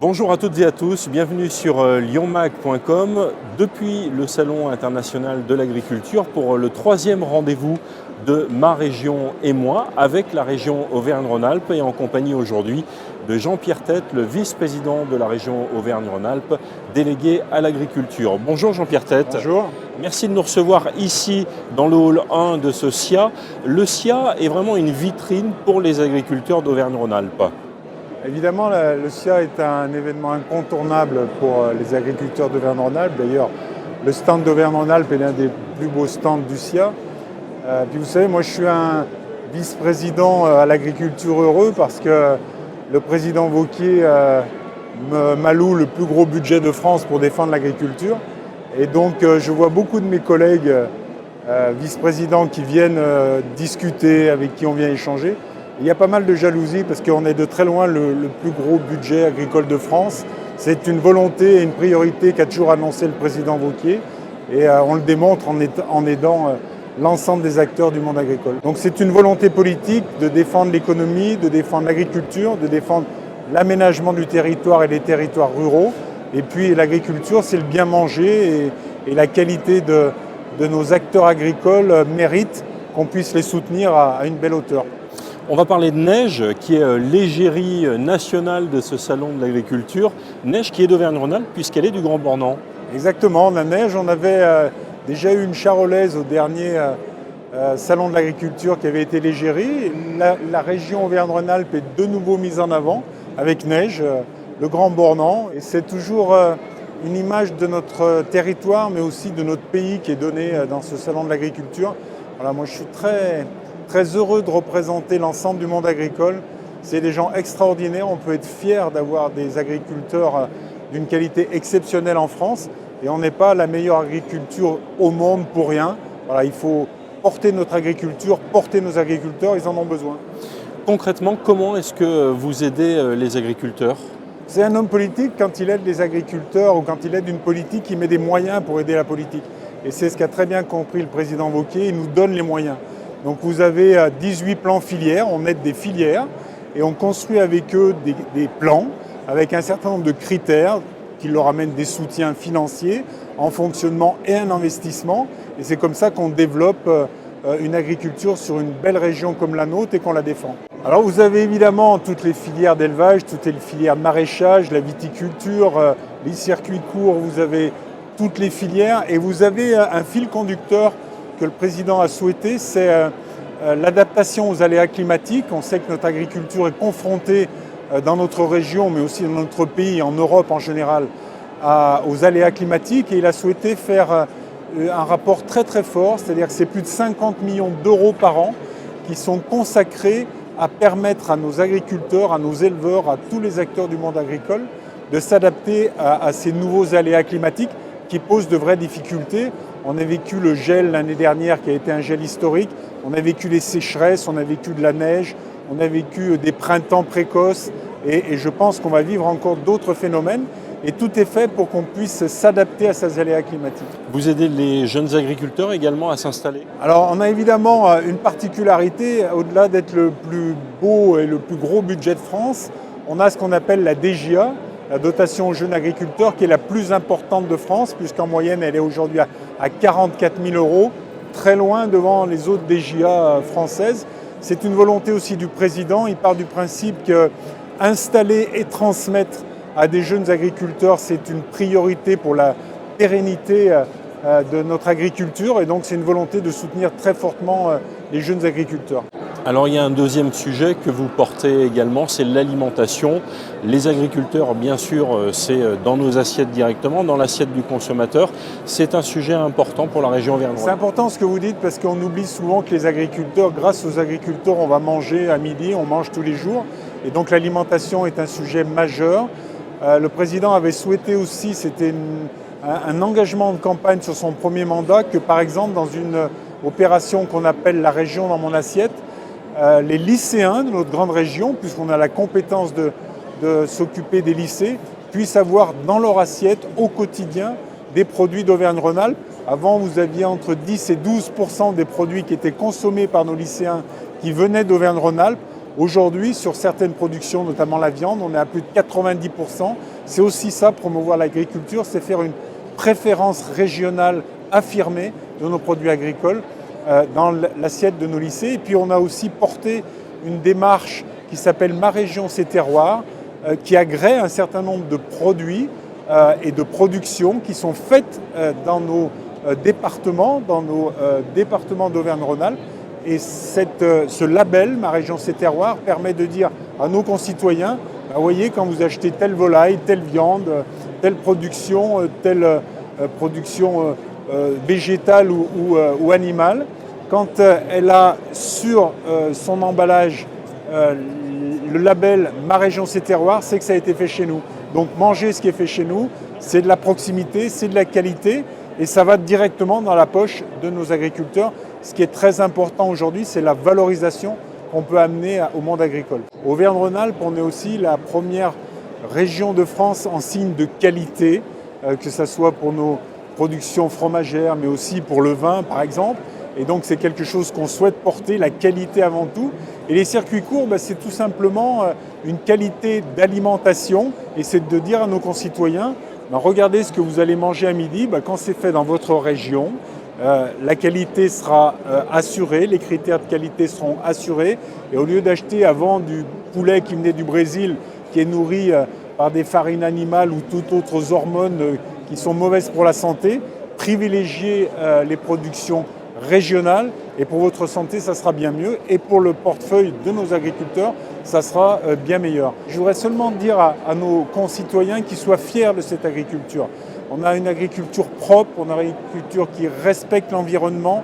Bonjour à toutes et à tous, bienvenue sur lyonmag.com depuis le Salon international de l'agriculture pour le troisième rendez-vous de Ma Région et moi avec la région Auvergne-Rhône-Alpes et en compagnie aujourd'hui de Jean-Pierre Tête, le vice-président de la région Auvergne-Rhône-Alpes, délégué à l'agriculture. Bonjour Jean-Pierre Tête. Bonjour. Merci de nous recevoir ici dans le hall 1 de ce SIA. Le SIA est vraiment une vitrine pour les agriculteurs d'Auvergne-Rhône-Alpes. Évidemment, le SIA est un événement incontournable pour les agriculteurs d'Auvergne-Rhône-Alpes. D'ailleurs, le stand d'Auvergne-Rhône-Alpes est l'un des plus beaux stands du SIA. Puis vous savez, moi je suis un vice-président à l'agriculture heureux parce que le président Wauquiez m'alloue le plus gros budget de France pour défendre l'agriculture. Et donc je vois beaucoup de mes collègues vice-présidents qui viennent discuter, avec qui on vient échanger. Il y a pas mal de jalousie parce qu'on est de très loin le plus gros budget agricole de France. C'est une volonté et une priorité qu'a toujours annoncé le président Wauquiez et on le démontre en aidant l'ensemble des acteurs du monde agricole. Donc c'est une volonté politique de défendre l'économie, de défendre l'agriculture, de défendre l'aménagement du territoire et les territoires ruraux. Et puis l'agriculture, c'est le bien manger et la qualité de nos acteurs agricoles mérite qu'on puisse les soutenir à une belle hauteur. On va parler de Neige, qui est l'égérie nationale de ce salon de l'agriculture. Neige qui est d'Auvergne-Rhône-Alpes puisqu'elle est du Grand Bornand. Exactement, la Neige, on avait déjà eu une charolaise au dernier salon de l'agriculture qui avait été l'égérie. La région Auvergne-Rhône-Alpes est de nouveau mise en avant avec Neige, le Grand Bornand. Et c'est toujours une image de notre territoire, mais aussi de notre pays qui est donnée dans ce salon de l'agriculture. Voilà, moi je suis très heureux de représenter l'ensemble du monde agricole. C'est des gens extraordinaires, on peut être fier d'avoir des agriculteurs d'une qualité exceptionnelle en France et on n'est pas la meilleure agriculture au monde pour rien. Voilà, il faut porter notre agriculture, porter nos agriculteurs, ils en ont besoin. Concrètement, comment est-ce que vous aidez les agriculteurs ? C'est un homme politique, quand il aide les agriculteurs ou quand il aide une politique, il met des moyens pour aider la politique. Et c'est ce qu'a très bien compris le président Wauquiez, il nous donne les moyens. Donc vous avez 18 plans filières, on aide des filières et on construit avec eux des plans avec un certain nombre de critères qui leur amènent des soutiens financiers en fonctionnement et un investissement. Et c'est comme ça qu'on développe une agriculture sur une belle région comme la nôtre et qu'on la défend. Alors vous avez évidemment toutes les filières d'élevage, toutes les filières maraîchage, la viticulture, les circuits courts, vous avez toutes les filières et vous avez un fil conducteur que le président a souhaité, c'est l'adaptation aux aléas climatiques. On sait que notre agriculture est confrontée dans notre région, mais aussi dans notre pays, en Europe en général, aux aléas climatiques. Et il a souhaité faire un rapport très fort, c'est-à-dire que c'est plus de 50 millions d'euros par an qui sont consacrés à permettre à nos agriculteurs, à nos éleveurs, à tous les acteurs du monde agricole de s'adapter à ces nouveaux aléas climatiques qui posent de vraies difficultés. On a vécu le gel l'année dernière qui a été un gel historique, on a vécu les sécheresses, on a vécu de la neige, on a vécu des printemps précoces et je pense qu'on va vivre encore d'autres phénomènes et tout est fait pour qu'on puisse s'adapter à ces aléas climatiques. Vous aidez les jeunes agriculteurs également à s'installer ? Alors on a évidemment une particularité, au-delà d'être le plus beau et le plus gros budget de France, on a ce qu'on appelle la DJA, la dotation aux jeunes agriculteurs, qui est la plus importante de France, puisqu'en moyenne, elle est aujourd'hui à 44 000 €, très loin devant les autres DJA françaises. C'est une volonté aussi du président. Il part du principe qu'installer et transmettre à des jeunes agriculteurs, c'est une priorité pour la pérennité de notre agriculture. Et donc, c'est une volonté de soutenir très fortement les jeunes agriculteurs. Alors il y a un deuxième sujet que vous portez également, c'est l'alimentation. Les agriculteurs, bien sûr, c'est dans nos assiettes directement, dans l'assiette du consommateur. C'est un sujet important pour la région Auvergne-Rhône-Alpes. C'est important ce que vous dites parce qu'on oublie souvent que les agriculteurs, grâce aux agriculteurs, on va manger à midi, on mange tous les jours. Et donc l'alimentation est un sujet majeur. Le président avait souhaité aussi, c'était un engagement de campagne sur son premier mandat, que par exemple dans une opération qu'on appelle la région dans mon assiette, les lycéens de notre grande région, puisqu'on a la compétence de s'occuper des lycées, puissent avoir dans leur assiette au quotidien des produits d'Auvergne-Rhône-Alpes. Avant, vous aviez entre 10 et 12% des produits qui étaient consommés par nos lycéens qui venaient d'Auvergne-Rhône-Alpes. Aujourd'hui, sur certaines productions, notamment la viande, on est à plus de 90%. C'est aussi ça, promouvoir l'agriculture, c'est faire une préférence régionale affirmée de nos produits agricoles dans l'assiette de nos lycées. Et puis on a aussi porté une démarche qui s'appelle Ma région, ses terroirs, qui agrée un certain nombre de produits et de productions qui sont faites dans nos départements d'Auvergne-Rhône-Alpes. Et ce label, Ma région, ses terroirs, permet de dire à nos concitoyens, vous voyez, quand vous achetez telle volaille, telle viande, telle production végétale ou animale, quand elle a sur son emballage le label Ma région, ses terroirs, c'est que ça a été fait chez nous. Donc manger ce qui est fait chez nous, c'est de la proximité, c'est de la qualité et ça va directement dans la poche de nos agriculteurs. Ce qui est très important aujourd'hui, c'est la valorisation qu'on peut amener au monde agricole. Auvergne-Rhône-Alpes, on est aussi la première région de France en signe de qualité, que ce soit pour nos productions fromagères, mais aussi pour le vin, par exemple. Et donc, c'est quelque chose qu'on souhaite porter, la qualité avant tout. Et les circuits courts, c'est tout simplement une qualité d'alimentation. Et c'est de dire à nos concitoyens, regardez ce que vous allez manger à midi, quand c'est fait dans votre région, la qualité sera assurée, les critères de qualité seront assurés. Et au lieu d'acheter avant du poulet qui venait du Brésil, qui est nourri par des farines animales ou toutes autres hormones qui sont mauvaises pour la santé, privilégier les productions régionales. Et pour votre santé, ça sera bien mieux. Et pour le portefeuille de nos agriculteurs, ça sera bien meilleur. Je voudrais seulement dire à nos concitoyens qu'ils soient fiers de cette agriculture. On a une agriculture propre, on a une agriculture qui respecte l'environnement,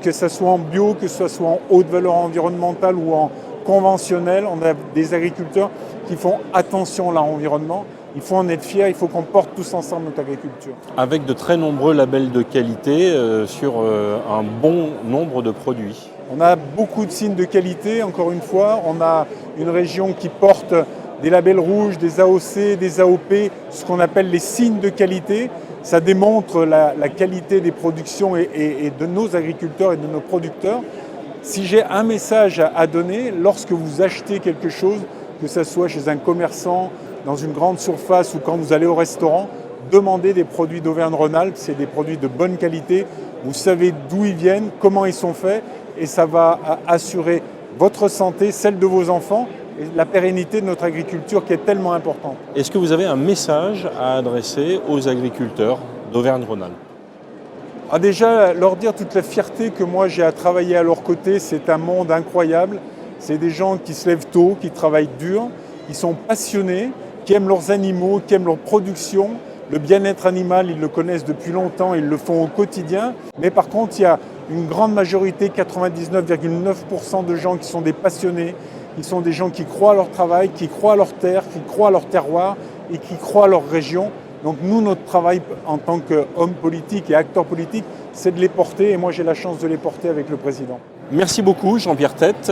que ce soit en bio, que ce soit en haute valeur environnementale ou en conventionnel. On a des agriculteurs qui font attention à l'environnement. Il faut en être fier, il faut qu'on porte tous ensemble notre agriculture. Avec de très nombreux labels de qualité sur un bon nombre de produits. On a beaucoup de signes de qualité, encore une fois. On a une région qui porte des labels rouges, des AOC, des AOP, ce qu'on appelle les signes de qualité. Ça démontre la qualité des productions et de nos agriculteurs et de nos producteurs. Si j'ai un message à donner, lorsque vous achetez quelque chose, que ce soit chez un commerçant, dans une grande surface ou quand vous allez au restaurant, demandez des produits d'Auvergne-Rhône-Alpes, c'est des produits de bonne qualité. Vous savez d'où ils viennent, comment ils sont faits et ça va assurer votre santé, celle de vos enfants et la pérennité de notre agriculture qui est tellement importante. Est-ce que vous avez un message à adresser aux agriculteurs d'Auvergne-Rhône-Alpes ? Déjà, leur dire toute la fierté que moi j'ai à travailler à leur côté, c'est un monde incroyable. C'est des gens qui se lèvent tôt, qui travaillent dur, qui sont passionnés, qui aiment leurs animaux, qui aiment leur production. Le bien-être animal, ils le connaissent depuis longtemps, ils le font au quotidien. Mais par contre, il y a une grande majorité, 99,9% de gens qui sont des passionnés, qui sont des gens qui croient à leur travail, qui croient à leur terre, qui croient à leur terroir et qui croient à leur région. Donc nous, notre travail en tant qu'homme politique et acteur politique, c'est de les porter et moi j'ai la chance de les porter avec le président. Merci beaucoup Jean-Pierre Tête,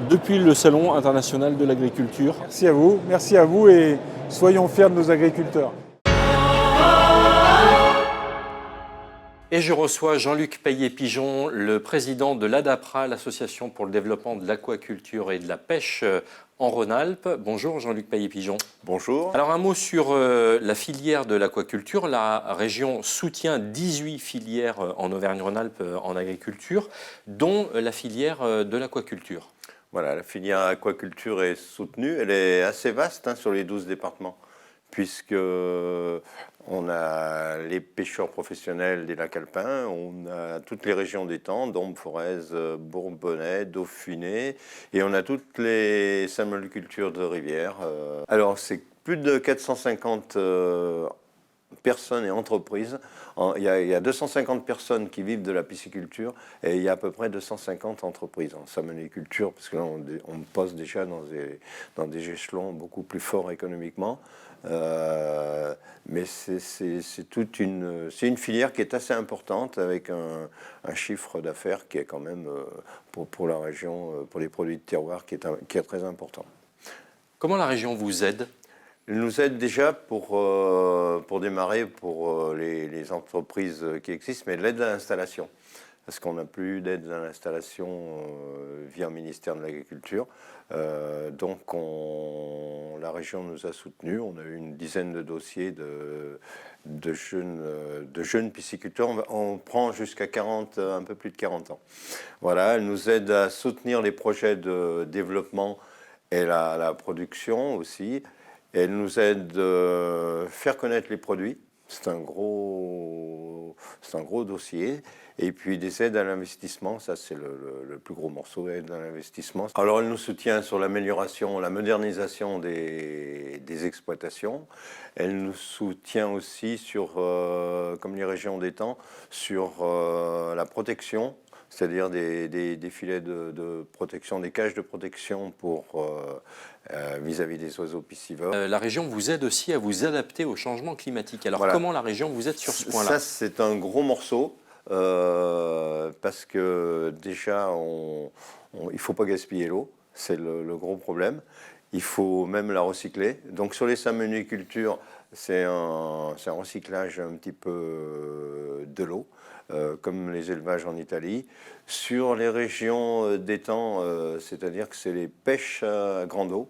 depuis le Salon international de l'agriculture. Merci à vous et soyons fiers de nos agriculteurs. Et je reçois Jean-Luc Paillet-Pigeon, le président de l'ADAPRA, l'Association pour le développement de l'aquaculture et de la pêche en Rhône-Alpes. Bonjour Jean-Luc Paillet-Pigeon. Bonjour. Alors un mot sur la filière de l'aquaculture. La région soutient 18 filières en Auvergne-Rhône-Alpes en agriculture, dont la filière de l'aquaculture. Voilà, la filière aquaculture est soutenue. Elle est assez vaste sur les 12 départements, puisque on a les pêcheurs professionnels des lacs alpins, on a toutes les régions d'étang, Dombes, Forez, Bourbonnais, Dauphiné, et on a toutes les salmonicultures de rivière. Alors, c'est plus de 450 personnes et entreprises. Il y a 250 personnes qui vivent de la pisciculture et il y a à peu près 250 entreprises en salmoniculture, parce que là, on passe déjà dans des échelons beaucoup plus forts économiquement. Mais c'est une filière qui est assez importante avec un chiffre d'affaires qui est quand même pour la région, pour les produits de terroir, qui est très important. Comment la région vous aide ? Elle nous aide déjà pour démarrer pour les entreprises qui existent, mais de l'aide à l'installation. parce qu'on n'a plus d'aide à l'installation via le ministère de l'Agriculture. Donc la région nous a soutenus. On a eu une dizaine de dossiers de jeunes pisciculteurs. On prend jusqu'à 40, un peu plus de 40 ans. Voilà, elle nous aide à soutenir les projets de développement et la production aussi. Elle nous aide à faire connaître les produits. C'est un gros dossier. Et puis des aides à l'investissement, ça c'est le plus gros morceau, aide à l'investissement. Alors elle nous soutient sur l'amélioration, la modernisation des exploitations. Elle nous soutient aussi sur, comme les régions d'étang, sur la protection, c'est-à-dire des filets de protection, des cages de protection pour vis-à-vis des oiseaux piscivores. La région vous aide aussi à vous adapter au changement climatique. Alors voilà. Comment la région vous aide sur ce point-là? Ça c'est un gros morceau. Parce que déjà, il ne faut pas gaspiller l'eau, c'est le gros problème. Il faut même la recycler. Donc sur les salmonicultures, c'est un recyclage un petit peu de l'eau, comme les élevages en Italie. Sur les régions d'étang, c'est-à-dire que c'est les pêches à grande eau.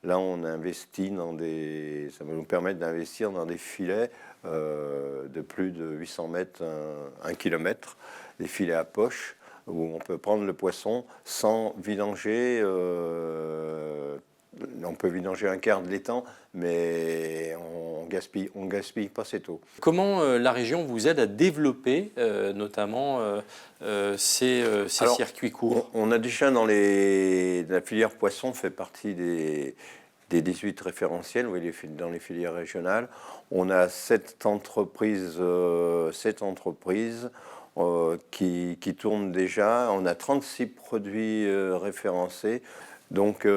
Là, on investit ça va nous permettre d'investir dans des filets de plus de 800 mètres, 1 kilomètre, des filets à poche, où on peut prendre le poisson sans vidanger. On peut vidanger un quart de l'étang, mais on gaspille pas cette eau. Comment la région vous aide à développer notamment ces circuits courts? On a déjà la filière poisson fait partie des 18 référentiels, oui, dans les filières régionales. On a 7 entreprises qui tournent déjà. On a 36 produits référencés. Donc,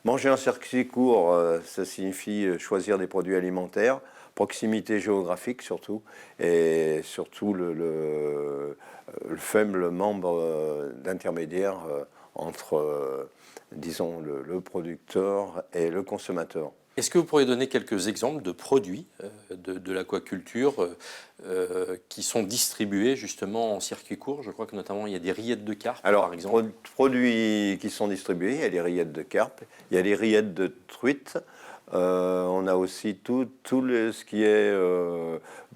manger un circuit court, ça signifie choisir des produits alimentaires, proximité géographique surtout, et surtout le faible membre d'intermédiaire entre, disons, le producteur et le consommateur. Est-ce que vous pourriez donner quelques exemples de produits de l'aquaculture qui sont distribués justement en circuit court? Je crois que notamment il y a des rillettes de carpe, par exemple. Produits qui sont distribués, il y a des rillettes de carpe, il y a des rillettes de truite, on a aussi tout ce qui est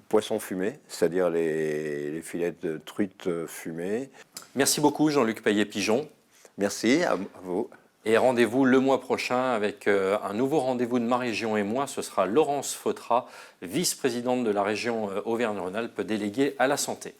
poisson fumé, c'est-à-dire les filets de truite fumés. Merci beaucoup Jean-Luc Paillet-Pigeon. Merci à vous. Et rendez-vous le mois prochain avec un nouveau rendez-vous de Ma Région et moi. Ce sera Laurence Fautra, vice-présidente de la région Auvergne-Rhône-Alpes, déléguée à la santé.